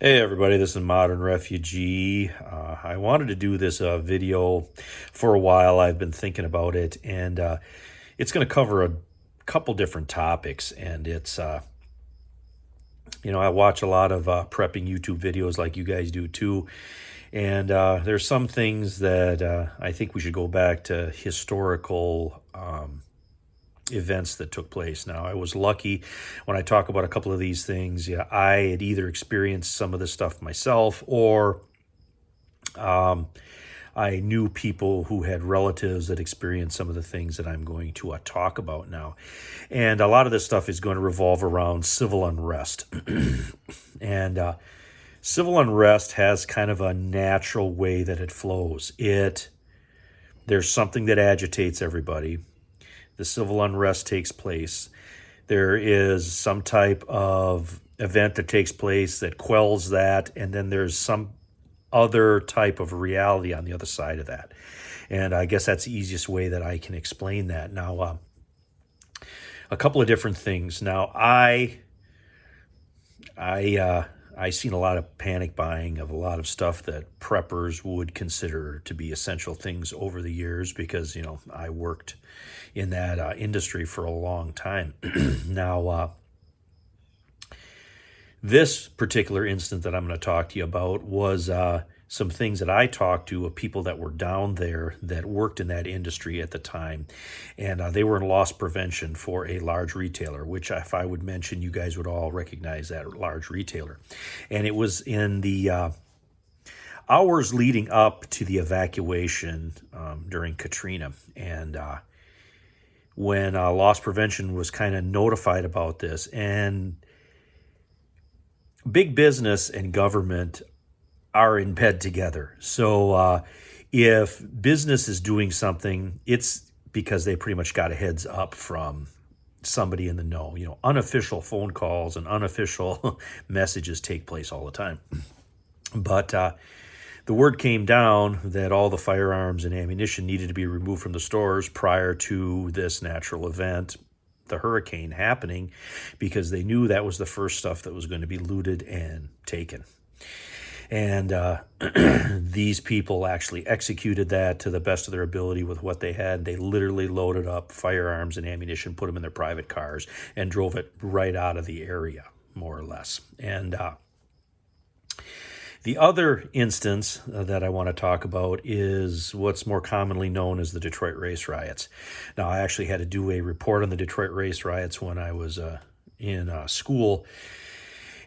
Hey everybody, this is Modern Refugee. I wanted to do this video for a while. I've been thinking about it, and it's going to cover a couple different topics. And I watch a lot of prepping YouTube videos like you guys do too. And there's some things that I think we should go back to historical events that took place. Now, I was lucky when I talk about a couple of these things. Yeah, I had either experienced some of this stuff myself, or I knew people who had relatives that experienced some of the things that I'm going to talk about now. And a lot of this stuff is going to revolve around civil unrest. And civil unrest has kind of a natural way that it flows. There's something that agitates everybody. The civil unrest takes place. There is some type of event that takes place that quells that, and then there's some other type of reality on the other side of that. And I guess that's the easiest way that I can explain that. Now, a couple of different things. Now, I seen a lot of panic buying of a lot of stuff that preppers would consider to be essential things over the years because, I worked in that industry for a long time. Now, this particular instance that I'm going to talk to you about was some things that I talked to of people that were down there that worked in that industry at the time. And they were in loss prevention for a large retailer, which if I would mention, you guys would all recognize that large retailer. And it was in the hours leading up to the evacuation during Katrina. And when loss prevention was kind of notified about this, and big business and government are in bed together. So if business is doing something, it's because they pretty much got a heads up from somebody in the know. Unofficial phone calls and unofficial messages take place all the time. But the word came down that all the firearms and ammunition needed to be removed from the stores prior to this natural event, the hurricane, happening, because they knew that was the first stuff that was going to be looted and taken. And these people actually executed that to the best of their ability with what they had. They literally loaded up firearms and ammunition, put them in their private cars, and drove it right out of the area, more or less. And the other instance that I want to talk about is what's more commonly known as the Detroit race riots. Now, I actually had to do a report on the Detroit race riots when I was in school.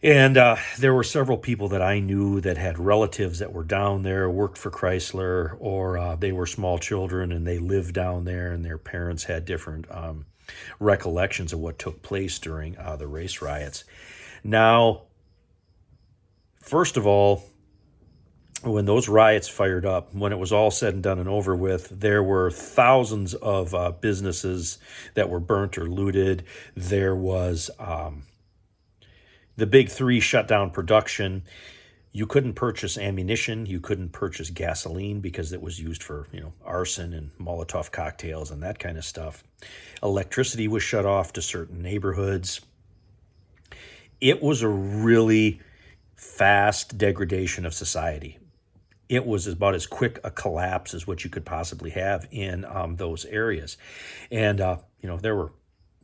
And there were several people that I knew that had relatives that were down there, worked for Chrysler, or they were small children and they lived down there, and their parents had different recollections of what took place during the race riots. Now, first of all, when those riots fired up, when it was all said and done and over with, there were thousands of businesses that were burnt or looted. There was the big three shut down production. You couldn't purchase ammunition. You couldn't purchase gasoline because it was used for, arson and Molotov cocktails and that kind of stuff. Electricity was shut off to certain neighborhoods. It was a really fast degradation of society. It was about as quick a collapse as what you could possibly have in those areas. And, there were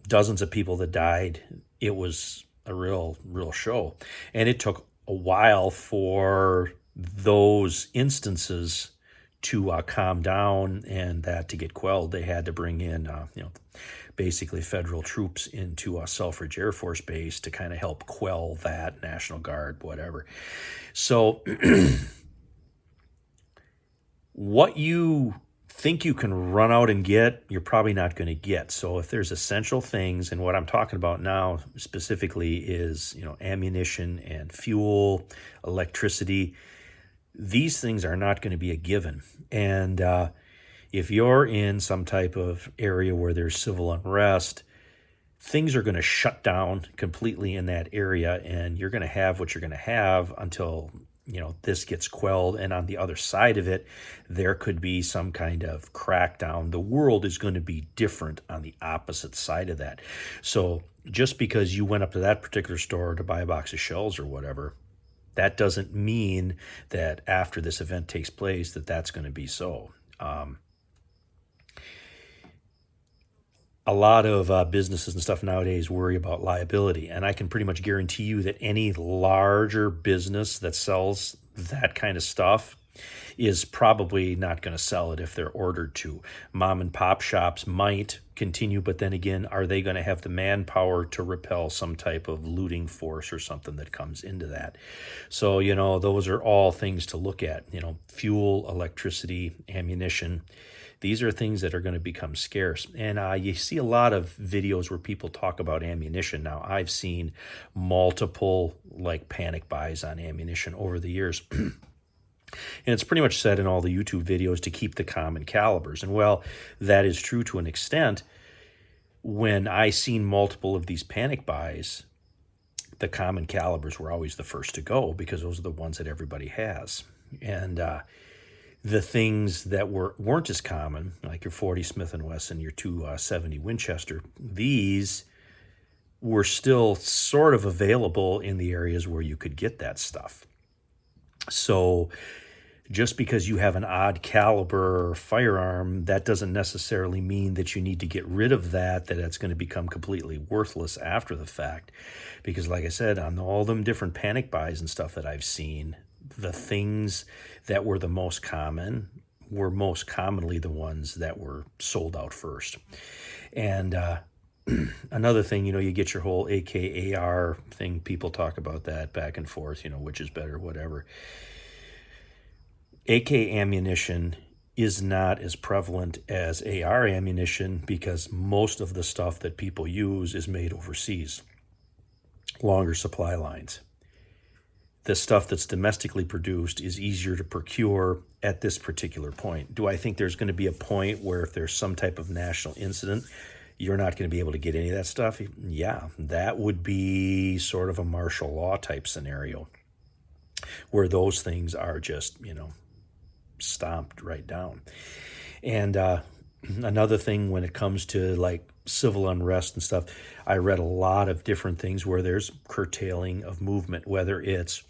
dozens of people that died. It was a real show. And it took a while for those instances to calm down and that to get quelled. They had to bring in, basically federal troops into Selfridge Air Force Base to kind of help quell that, National Guard, whatever. So what you think you can run out and get, you're probably not going to get. So if there's essential things, and what I'm talking about now specifically is, ammunition and fuel, electricity, these things are not going to be a given. And if you're in some type of area where there's civil unrest, things are going to shut down completely in that area, and you're going to have what you're going to have until this gets quelled. And on the other side of it, there could be some kind of crackdown. The world is going to be different on the opposite side of that. So just because you went up to that particular store to buy a box of shells or whatever, That doesn't mean that after this event takes place that that's going to be so. A lot of businesses and stuff nowadays worry about liability, and I can pretty much guarantee you that any larger business that sells that kind of stuff is probably not going to sell it if they're ordered to. Mom and pop shops might continue, but then again, are they going to have the manpower to repel some type of looting force or something that comes into that? So, those are all things to look at. Fuel, electricity, ammunition. These are things that are going to become scarce. And you see a lot of videos where people talk about ammunition. Now, I've seen multiple panic buys on ammunition over the years. And it's pretty much said in all the YouTube videos to keep the common calibers. And well, that is true to an extent. When I seen multiple of these panic buys, the common calibers were always the first to go because those are the ones that everybody has. And the things that weren't as common, like your 40 Smith & Wesson, your 270 Winchester, these were still sort of available in the areas where you could get that stuff. So just because you have an odd caliber firearm, that doesn't necessarily mean that you need to get rid of that it's going to become completely worthless after the fact. Because like I said, on all them different panic buys and stuff that I've seen, the things that were the most common were most commonly the ones that were sold out first. And another thing, you get your whole AKAR thing. People talk about that back and forth, which is better, whatever. AK ammunition is not as prevalent as AR ammunition because most of the stuff that people use is made overseas. Longer supply lines. The stuff that's domestically produced is easier to procure at this particular point. Do I think there's going to be a point where if there's some type of national incident, you're not going to be able to get any of that stuff? Yeah, that would be sort of a martial law type scenario where those things are just, stomped right down. And another thing when it comes to civil unrest and stuff, I read a lot of different things where there's curtailing of movement, whether it's,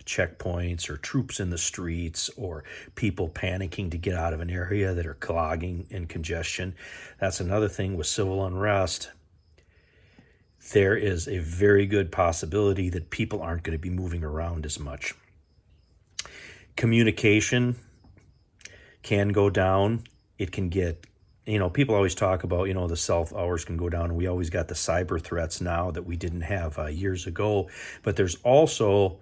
checkpoints or troops in the streets or people panicking to get out of an area that are clogging and congestion. That's another thing with civil unrest. There is a very good possibility that people aren't going to be moving around as much. Communication can go down. It can get, people always talk about, the cell hours can go down. And we always got the cyber threats now that we didn't have years ago. But there's also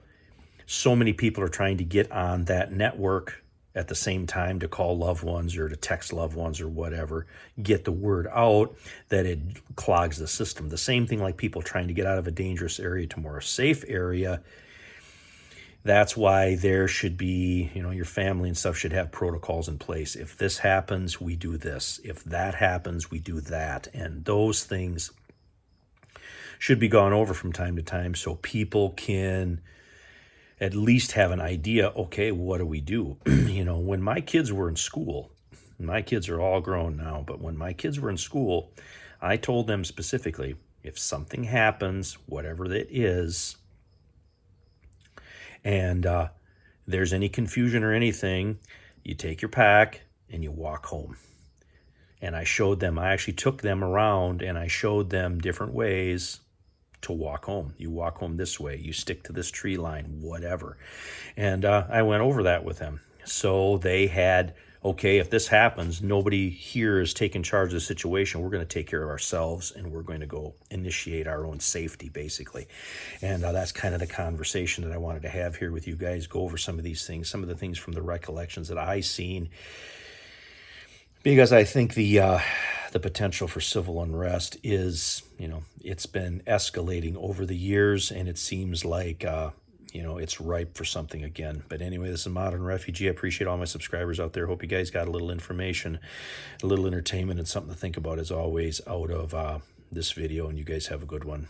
so many people are trying to get on that network at the same time to call loved ones or to text loved ones or whatever, get the word out, that it clogs the system. The same thing like people trying to get out of a dangerous area to more safe area. That's why there should be, your family and stuff should have protocols in place. If this happens, we do this. If that happens, we do that. And those things should be gone over from time to time so people can at least have an idea, okay, what do we do? When my kids were in school, my kids are all grown now, but when my kids were in school, I told them specifically, if something happens, whatever it is, and there's any confusion or anything, you take your pack and you walk home. And I actually took them around and I showed them different ways to walk home. You walk home this way, you stick to this tree line, whatever. And I went over that with them. So they had, okay, if this happens, nobody here is taking charge of the situation. We're going to take care of ourselves and we're going to go initiate our own safety, basically. And that's kind of the conversation that I wanted to have here with you guys, go over some of these things, some of the things from the recollections that I seen, because I think the potential for civil unrest is, it's been escalating over the years, and it seems like, it's ripe for something again. But anyway, this is Modern Refugee. I appreciate all my subscribers out there. Hope you guys got a little information, a little entertainment, and something to think about as always out of this video, and you guys have a good one.